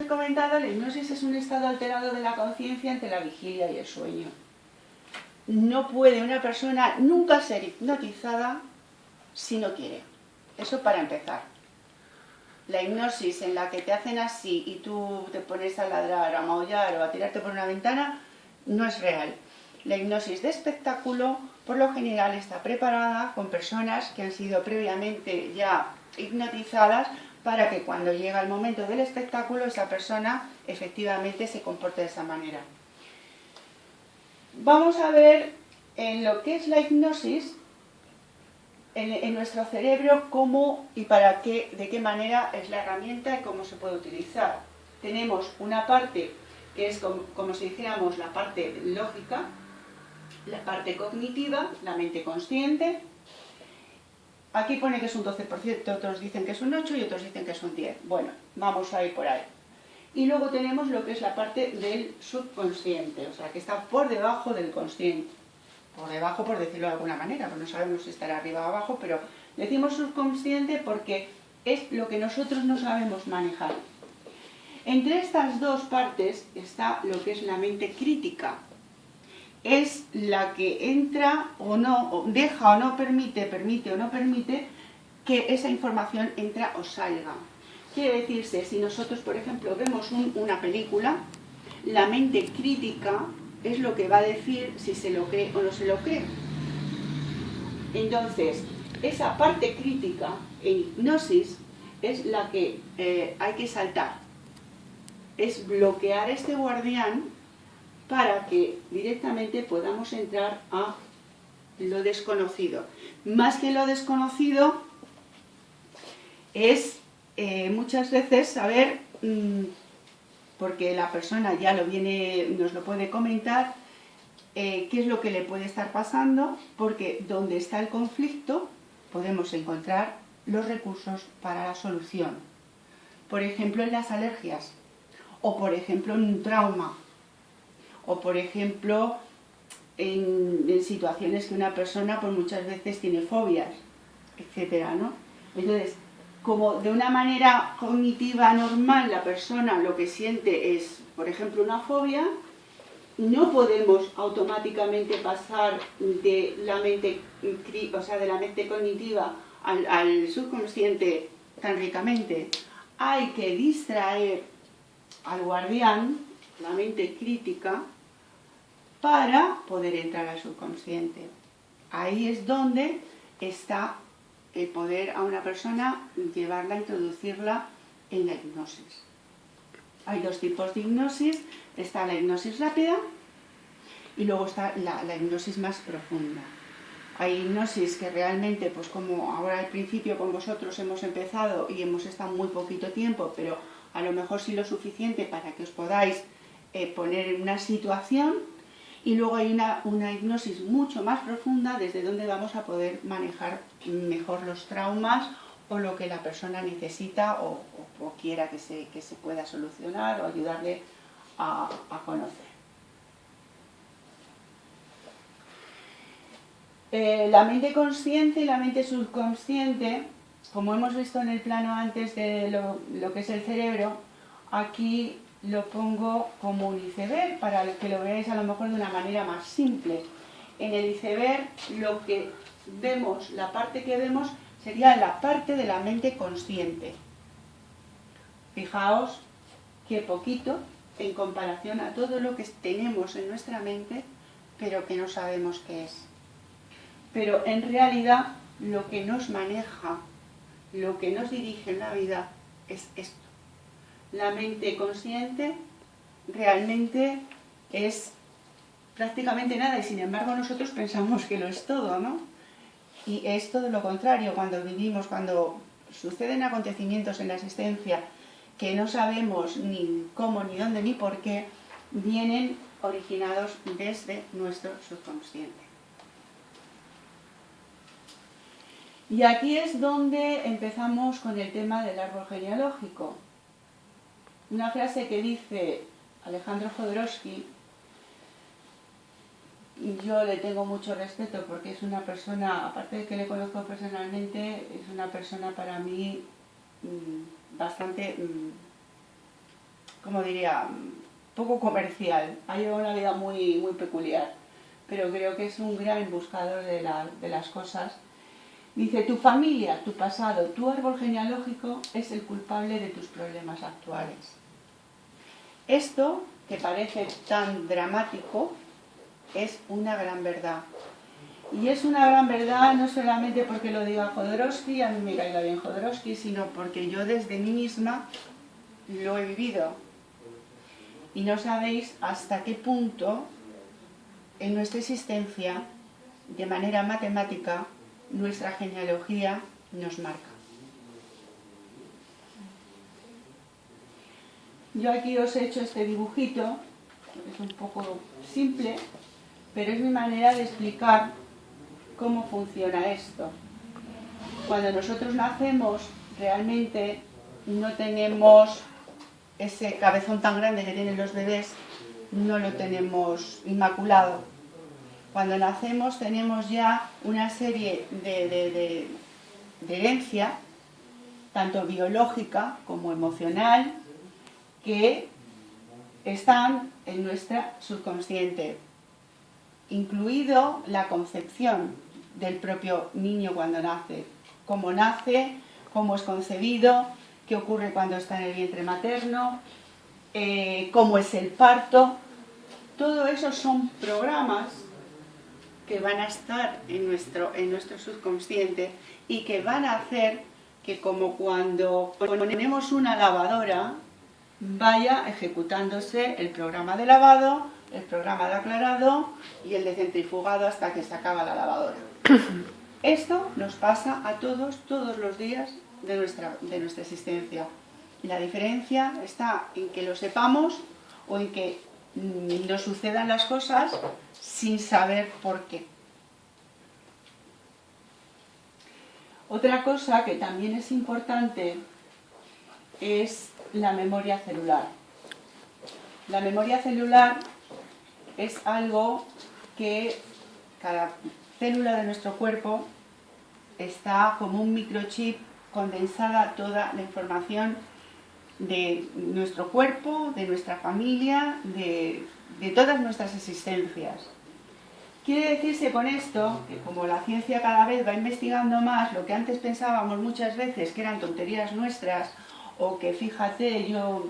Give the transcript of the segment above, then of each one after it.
comentado, la hipnosis es un estado alterado de la conciencia entre la vigilia y el sueño. No puede una persona nunca ser hipnotizada si no quiere. Eso para empezar. La hipnosis en la que te hacen así y tú te pones a ladrar, a maullar o a tirarte por una ventana, no es real. La hipnosis de espectáculo, por lo general, está preparada con personas que han sido previamente ya hipnotizadas para que cuando llega el momento del espectáculo esa persona efectivamente se comporte de esa manera. Vamos a ver en lo que es la hipnosis en nuestro cerebro cómo y para qué, de qué manera es la herramienta y cómo se puede utilizar. Tenemos una parte que es como si dijéramos la parte lógica, la parte cognitiva, la mente consciente. Aquí pone que es un 12%, otros dicen que es un 8% y otros dicen que es un 10%. Bueno, vamos a ir por ahí. Y luego tenemos lo que es la parte del subconsciente, o sea, que está por debajo del consciente. Por debajo, por decirlo de alguna manera, pues no sabemos si estará arriba o abajo, pero decimos subconsciente porque es lo que nosotros no sabemos manejar. Entre estas dos partes está lo que es la mente crítica. Es la que entra o no, o deja o no permite, permite o no permite que esa información entra o salga. Quiere decirse, si nosotros, por ejemplo, vemos una película, la mente crítica es lo que va a decir si se lo cree o no se lo cree. Entonces, esa parte crítica en hipnosis es la que hay que saltar. Es bloquear este guardián para que directamente podamos entrar a lo desconocido. Más que lo desconocido es muchas veces saber, porque la persona ya nos lo puede comentar, qué es lo que le puede estar pasando, porque donde está el conflicto podemos encontrar los recursos para la solución. Por ejemplo, en las alergias, o por ejemplo en un trauma, o por ejemplo en situaciones que una persona pues muchas veces tiene fobias, etcétera, ¿no? Entonces, como de una manera cognitiva normal la persona lo que siente es, por ejemplo, una fobia, no podemos automáticamente pasar de la mente, de la mente cognitiva al subconsciente tan ricamente. Hay que distraer al guardián, la mente crítica, para poder entrar al subconsciente. Ahí es donde está el poder a una persona llevarla, introducirla en la hipnosis. Hay dos tipos de hipnosis, está la hipnosis rápida y luego está la hipnosis más profunda. Hay hipnosis que realmente, pues como ahora al principio con vosotros hemos empezado y hemos estado muy poquito tiempo, pero a lo mejor sí lo suficiente para que os podáis poner en una situación, y luego hay una hipnosis mucho más profunda desde donde vamos a poder manejar mejor los traumas o lo que la persona necesita o quiera que se pueda solucionar o ayudarle a conocer. La mente consciente y la mente subconsciente, como hemos visto en el plano antes de lo que es el cerebro, aquí lo pongo como un iceberg para que lo veáis a lo mejor de una manera más simple. En el iceberg lo que vemos, la parte que vemos sería la parte de la mente consciente. Fijaos que poquito en comparación a todo lo que tenemos en nuestra mente, pero que no sabemos qué es. Pero en realidad lo que nos maneja, lo que nos dirige en la vida es esto. La mente consciente realmente es prácticamente nada y sin embargo nosotros pensamos que lo es todo, ¿no? Y es todo lo contrario. Cuando suceden acontecimientos en la existencia que no sabemos ni cómo, ni dónde, ni por qué, vienen originados desde nuestro subconsciente. Y aquí es donde empezamos con el tema del árbol genealógico. Una frase que dice Alejandro Jodorowsky, yo le tengo mucho respeto porque es una persona, aparte de que le conozco personalmente, es una persona para mí bastante como diría, poco comercial, ha llevado una vida muy, muy peculiar, pero creo que es un gran buscador de las cosas. Dice, tu familia, tu pasado, tu árbol genealógico es el culpable de tus problemas actuales. Esto, que parece tan dramático, es una gran verdad. Y es una gran verdad no solamente porque lo diga Jodorowsky, a mí me caiga bien Jodorowsky, sino porque yo desde mí misma lo he vivido. Y no sabéis hasta qué punto en nuestra existencia, de manera matemática, nuestra genealogía nos marca. Yo aquí os he hecho este dibujito, es un poco simple, pero es mi manera de explicar cómo funciona esto. Cuando nosotros nacemos, realmente no tenemos ese cabezón tan grande que tienen los bebés, no lo tenemos inmaculado. Cuando nacemos tenemos ya una serie de herencia, tanto biológica como emocional, que están en nuestra subconsciente, incluido la concepción del propio niño cuando nace, cómo es concebido, qué ocurre cuando está en el vientre materno, cómo es el parto. Todo eso son programas que van a estar en nuestro subconsciente y que van a hacer que, como cuando ponemos una lavadora, vaya ejecutándose el programa de lavado, el programa de aclarado y el de centrifugado hasta que se acaba la lavadora. Esto nos pasa a todos los días de nuestra existencia. Y la diferencia está en que lo sepamos o en que nos sucedan las cosas sin saber por qué. Otra cosa que también es importante es la memoria celular. La memoria celular es algo que cada célula de nuestro cuerpo está como un microchip condensada toda la información de nuestro cuerpo, de nuestra familia, de todas nuestras existencias. Quiere decirse con esto que como la ciencia cada vez va investigando más, lo que antes pensábamos muchas veces que eran tonterías nuestras, o que fíjate, yo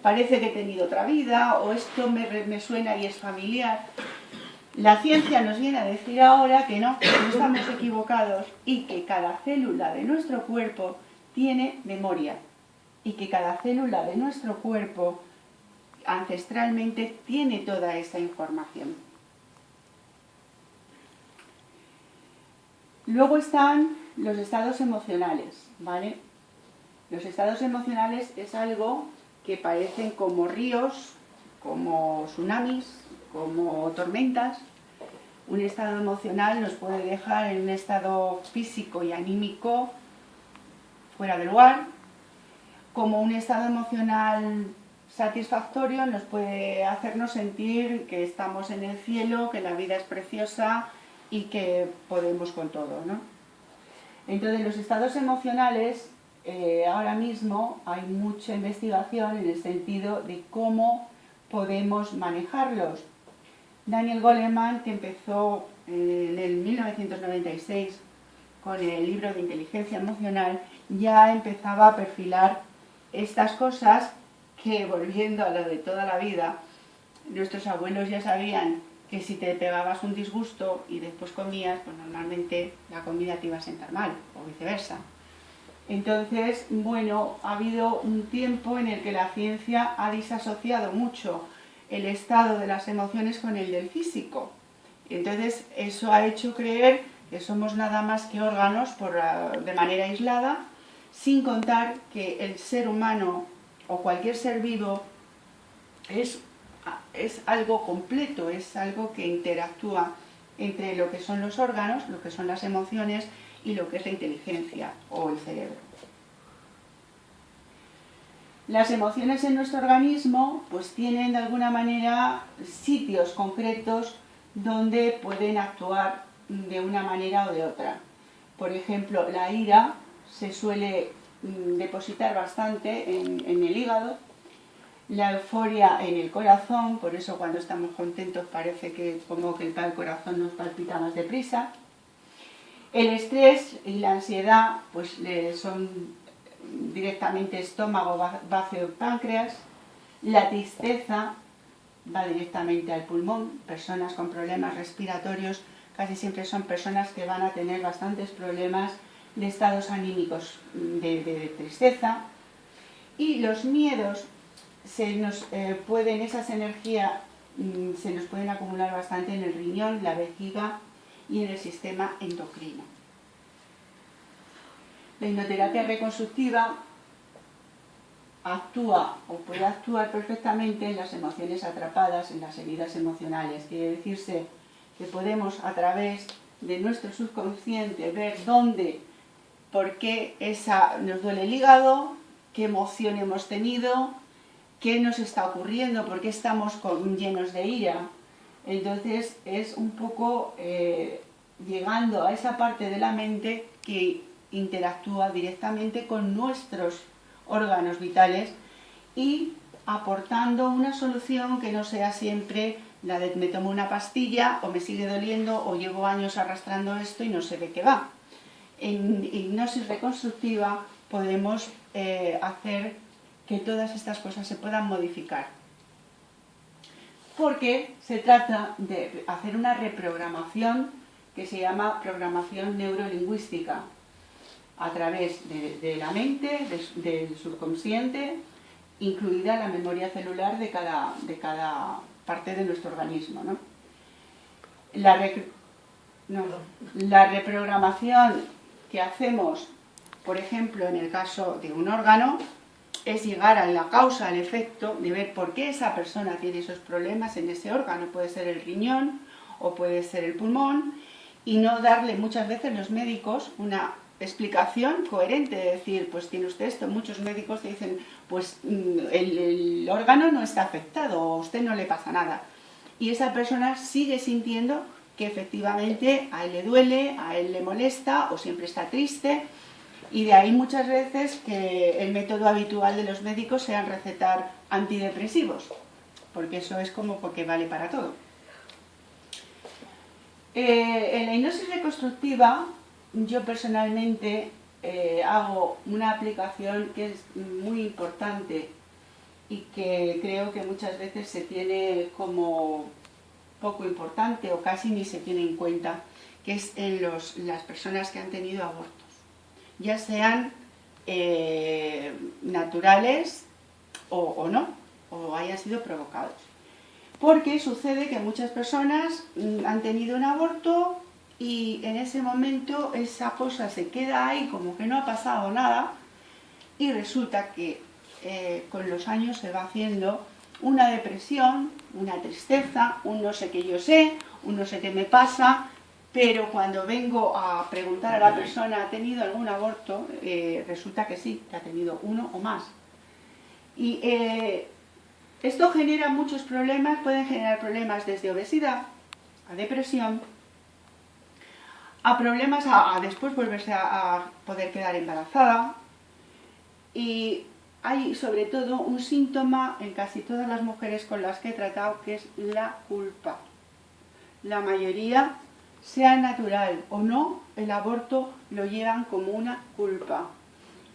parece que he tenido otra vida, o esto me suena y es familiar, la ciencia nos viene a decir ahora que no estamos equivocados y que cada célula de nuestro cuerpo tiene memoria y que cada célula de nuestro cuerpo ancestralmente tiene toda esa información. Luego están los estados emocionales, ¿vale? Los estados emocionales es algo que parecen como ríos, como tsunamis, como tormentas. Un estado emocional nos puede dejar en un estado físico y anímico fuera de lugar, como un estado emocional satisfactorio nos puede hacernos sentir que estamos en el cielo, que la vida es preciosa y que podemos con todo, ¿no? Entonces, los estados emocionales, ahora mismo hay mucha investigación en el sentido de cómo podemos manejarlos. Daniel Goleman, que empezó en el 1996 con el libro de inteligencia emocional, ya empezaba a perfilar estas cosas que, volviendo a lo de toda la vida, nuestros abuelos ya sabían que si te pegabas un disgusto y después comías, pues normalmente la comida te iba a sentar mal, o viceversa. Entonces, bueno, ha habido un tiempo en el que la ciencia ha disasociado mucho el estado de las emociones con el del físico. Entonces, eso ha hecho creer que somos nada más que órganos de manera aislada, sin contar que el ser humano o cualquier ser vivo es algo completo, es algo que interactúa entre lo que son los órganos, lo que son las emociones y lo que es la inteligencia o el cerebro. Las emociones en nuestro organismo pues tienen de alguna manera sitios concretos donde pueden actuar de una manera o de otra. Por ejemplo, la ira, se suele depositar bastante en el hígado, la euforia en el corazón, por eso cuando estamos contentos parece que como que el corazón nos palpita más deprisa. El estrés y la ansiedad pues son directamente estómago, bazo y páncreas. La tristeza va directamente al pulmón. Personas con problemas respiratorios casi siempre son personas que van a tener bastantes problemas de estados anímicos de tristeza. Y los miedos, esas energías se nos pueden acumular bastante en el riñón, la vejiga y en el sistema endocrino. La hipnoterapia reconstructiva actúa o puede actuar perfectamente en las emociones atrapadas, en las heridas emocionales. Quiere decirse que podemos a través de nuestro subconsciente ver dónde, por qué nos duele el hígado, qué emoción hemos tenido, qué nos está ocurriendo, por qué estamos llenos de ira. Entonces es un poco llegando a esa parte de la mente que interactúa directamente con nuestros órganos vitales y aportando una solución que no sea siempre la de me tomo una pastilla o me sigue doliendo o llevo años arrastrando esto y no sé de qué va. En hipnosis reconstructiva podemos hacer que todas estas cosas se puedan modificar, porque se trata de hacer una reprogramación que se llama programación neurolingüística a través de la mente, del subconsciente, incluida la memoria celular de cada parte de nuestro organismo, ¿no? La reprogramación que hacemos, por ejemplo, en el caso de un órgano, es llegar a la causa, al efecto, de ver por qué esa persona tiene esos problemas en ese órgano. Puede ser el riñón o puede ser el pulmón, y no darle muchas veces los médicos una explicación coherente, de decir, pues tiene usted esto. Muchos médicos te dicen, pues el órgano no está afectado, o a usted no le pasa nada. Y esa persona sigue sintiendo que efectivamente a él le duele, a él le molesta, o siempre está triste. Y de ahí muchas veces que el método habitual de los médicos sea recetar antidepresivos, porque eso es como porque vale para todo. En la hipnosis reconstructiva, yo personalmente hago una aplicación que es muy importante y que creo que muchas veces se tiene como poco importante o casi ni se tiene en cuenta, que es en las personas que han tenido abortos, ya sean naturales o no, o hayan sido provocados. Porque sucede que muchas personas han tenido un aborto y en ese momento esa cosa se queda ahí como que no ha pasado nada, y resulta que con los años se va haciendo una depresión, una tristeza, un no sé qué yo sé, un no sé qué me pasa. Pero cuando vengo a preguntar a la persona, ¿ha tenido algún aborto?, resulta que sí, que ha tenido uno o más. Y esto genera muchos problemas. Pueden generar problemas desde obesidad, a depresión, a problemas a después volverse a poder quedar embarazada. Y hay sobre todo un síntoma en casi todas las mujeres con las que he tratado, que es la culpa. La mayoría, sea natural o no, el aborto lo llevan como una culpa.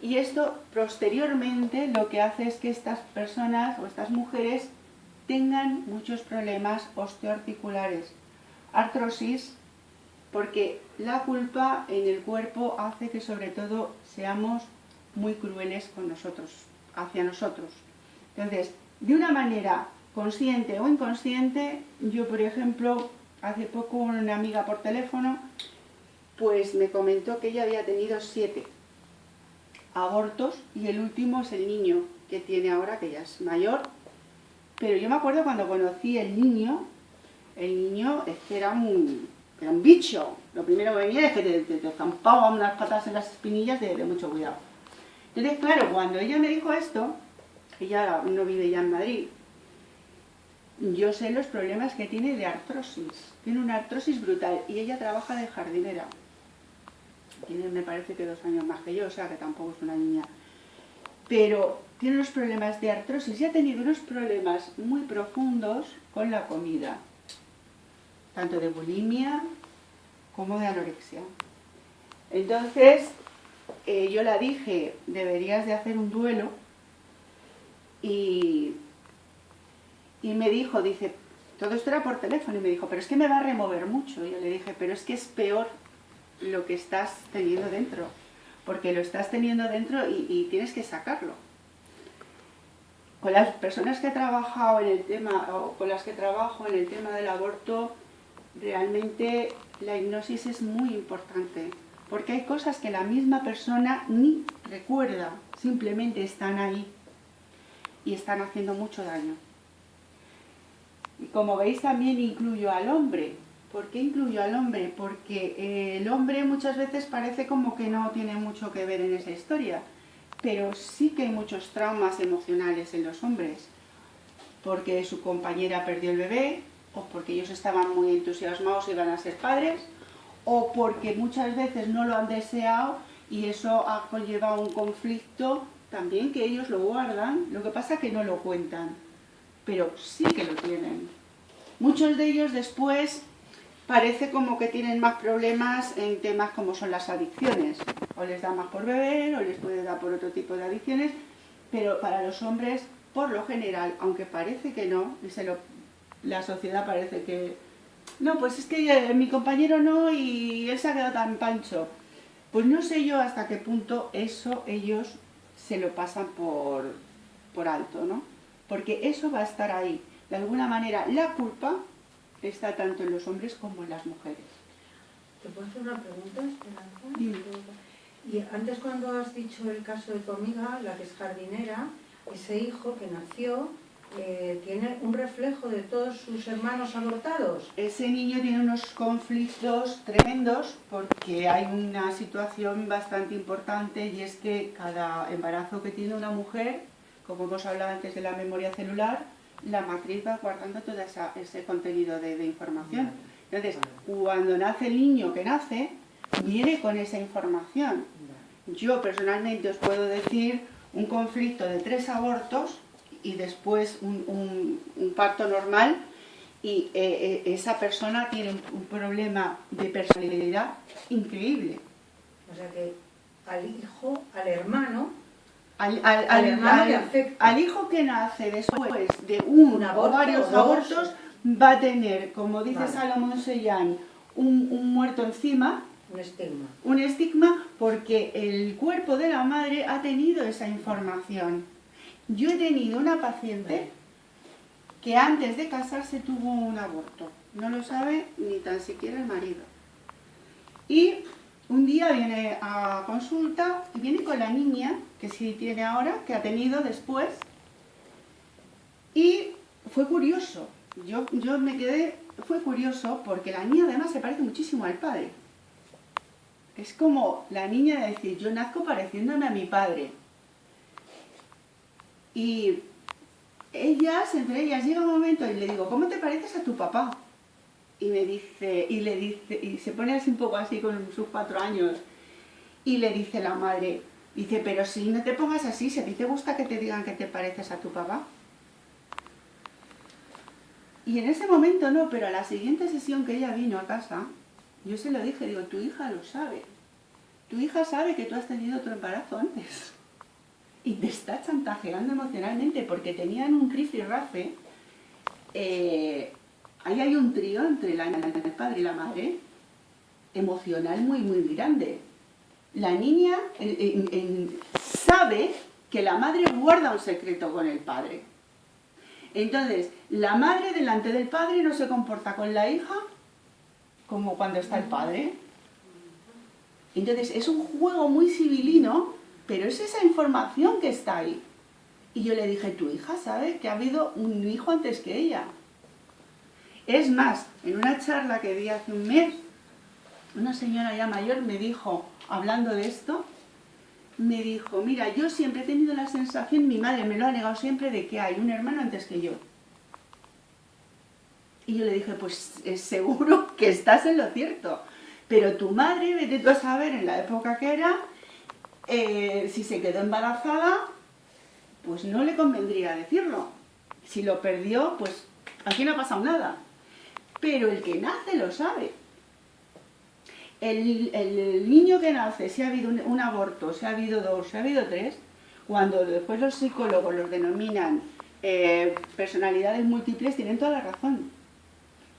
Y esto posteriormente lo que hace es que estas personas o estas mujeres tengan muchos problemas osteoarticulares, artrosis, porque la culpa en el cuerpo hace que sobre todo seamos muy crueles con nosotros, hacia nosotros. Entonces, de una manera consciente o inconsciente, yo por ejemplo, hace poco una amiga por teléfono pues me comentó que ella había tenido 7 abortos y el último es el niño que tiene ahora, que ya es mayor. Pero yo me acuerdo cuando conocí el niño es que era un bicho. Lo primero que venía es que te zampaba unas patas en las espinillas de mucho cuidado. Entonces, claro, cuando ella me dijo esto, ella no vive ya en Madrid, yo sé los problemas que tiene de artrosis. Tiene una artrosis brutal y ella trabaja de jardinera. Tiene, me parece que 2 años más que yo, o sea que tampoco es una niña. Pero tiene unos problemas de artrosis y ha tenido unos problemas muy profundos con la comida, tanto de bulimia como de anorexia. Entonces, yo la dije, deberías de hacer un duelo, y me dijo, dice, todo esto era por teléfono, y me dijo, pero es que me va a remover mucho. Y yo le dije, pero es que es peor lo que estás teniendo dentro, porque lo estás teniendo dentro y tienes que sacarlo. Con las personas que he trabajado en el tema, o con las que trabajo en el tema del aborto, realmente la hipnosis es muy importante, porque hay cosas que la misma persona ni recuerda, simplemente están ahí y están haciendo mucho daño. Y como veis, también incluyo al hombre. ¿Por qué incluyo al hombre? Porque el hombre muchas veces parece como que no tiene mucho que ver en esa historia, pero sí que hay muchos traumas emocionales en los hombres, porque su compañera perdió el bebé, o porque ellos estaban muy entusiasmados y van a ser padres, o porque muchas veces no lo han deseado y eso ha conllevado un conflicto también que ellos lo guardan, lo que pasa es que no lo cuentan, pero sí que lo tienen. Muchos de ellos después parece como que tienen más problemas en temas como son las adicciones, o les da más por beber, o les puede dar por otro tipo de adicciones, pero para los hombres, por lo general, aunque parece que no, la sociedad parece que no, pues es que mi compañero no y él se ha quedado tan pancho. Pues no sé yo hasta qué punto eso ellos se lo pasan por alto, ¿no? Porque eso va a estar ahí. De alguna manera, la culpa está tanto en los hombres como en las mujeres. ¿Te puedo hacer una pregunta, Esperanza? Dime. Y antes, cuando has dicho el caso de tu amiga, la que es jardinera, ese hijo que nació tiene un reflejo de todos sus hermanos abortados. Ese niño tiene unos conflictos tremendos porque hay una situación bastante importante, y es que cada embarazo que tiene una mujer, como hemos hablado antes de la memoria celular, la matriz va guardando todo ese contenido de información. Entonces, cuando nace el niño que nace, viene con esa información. Yo personalmente os puedo decir un conflicto de 3 abortos y después un parto normal, y esa persona tiene un problema de personalidad increíble. O sea que al hijo, al hermano, al hijo que nace después de un o varios abortos va a tener, como dice Salomón Seyán, un muerto encima, un estigma, porque el cuerpo de la madre ha tenido esa información. Yo he tenido una paciente que antes de casarse tuvo un aborto, no lo sabe ni tan siquiera el marido, y un día viene a consulta y viene con la niña, que sí tiene ahora, que ha tenido después, y fue curioso, yo me quedé, fue curioso porque la niña además se parece muchísimo al padre. Es como la niña de decir, yo nazco pareciéndome a mi padre. Y entre ellas llega un momento y le digo, ¿cómo te pareces a tu papá? Y me dice, y se pone así un poco así con sus 4 años, y le dice la madre, dice, pero si no te pongas así, si a ti te gusta que te digan que te pareces a tu papá. Y en ese momento no, pero a la siguiente sesión que ella vino a casa, yo se lo dije, digo, tu hija lo sabe. Tu hija sabe que tú has tenido otro embarazo antes. Y te está chantajeando emocionalmente porque tenían un rifirrafe. Ahí hay un trío entre el padre y la madre, emocional muy, muy grande. La niña sabe que la madre guarda un secreto con el padre. Entonces, la madre delante del padre no se comporta con la hija como cuando está el padre. Entonces, es un juego muy civilino, pero es esa información que está ahí. Y yo le dije, tu hija sabe que ha habido un hijo antes que ella. Es más, en una charla que di hace un mes, una señora ya mayor me dijo, hablando de esto, me dijo, mira, yo siempre he tenido la sensación, mi madre me lo ha negado siempre, de que hay un hermano antes que yo. Y yo le dije, pues seguro que estás en lo cierto, pero tu madre, vete tú a saber en la época que era, si se quedó embarazada, pues no le convendría decirlo. Si lo perdió, pues aquí no ha pasado nada. Pero el que nace lo sabe. El niño que nace, si ha habido un aborto, si ha habido 2, si ha habido 3, cuando después los psicólogos los denominan personalidades múltiples, tienen toda la razón.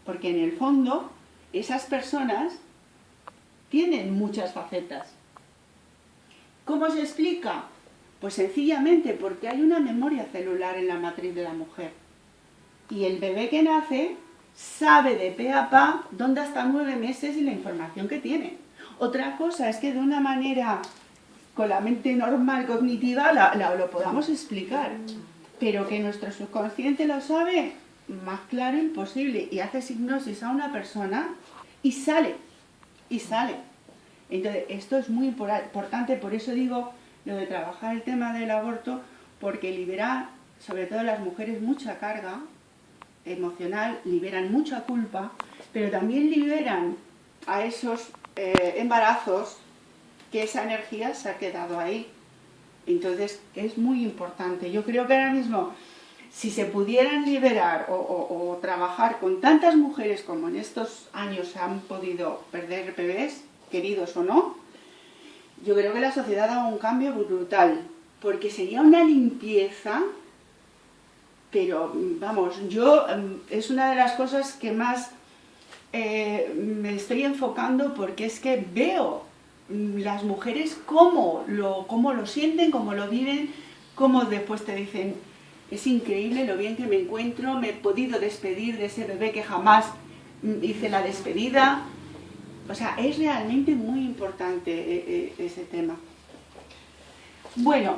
Porque en el fondo, esas personas tienen muchas facetas. ¿Cómo se explica? Pues sencillamente porque hay una memoria celular en la matriz de la mujer. Y el bebé que nace sabe de pe a pa dónde hasta 9 meses y la información que tiene. Otra cosa es que de una manera con la mente normal, cognitiva, lo podamos explicar. Pero que nuestro subconsciente lo sabe, más claro imposible. Y hace hipnosis a una persona y sale. Y sale. Entonces, esto es muy importante, por eso digo lo de trabajar el tema del aborto, porque libera, sobre todo las mujeres, mucha carga emocional, liberan mucha culpa, pero también liberan a esos embarazos que esa energía se ha quedado ahí. Entonces, es muy importante. Yo creo que ahora mismo, si se pudieran liberar o trabajar con tantas mujeres como en estos años se han podido perder bebés, queridos o no, yo creo que la sociedad ha dado un cambio brutal, porque sería una limpieza, pero vamos, es una de las cosas que más me estoy enfocando, porque es que veo las mujeres cómo lo sienten, cómo lo viven, cómo después te dicen, es increíble lo bien que me encuentro, me he podido despedir de ese bebé que jamás hice la despedida. O sea, es realmente muy importante ese tema. Bueno,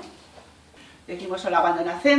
decimos hola cuando nacemos.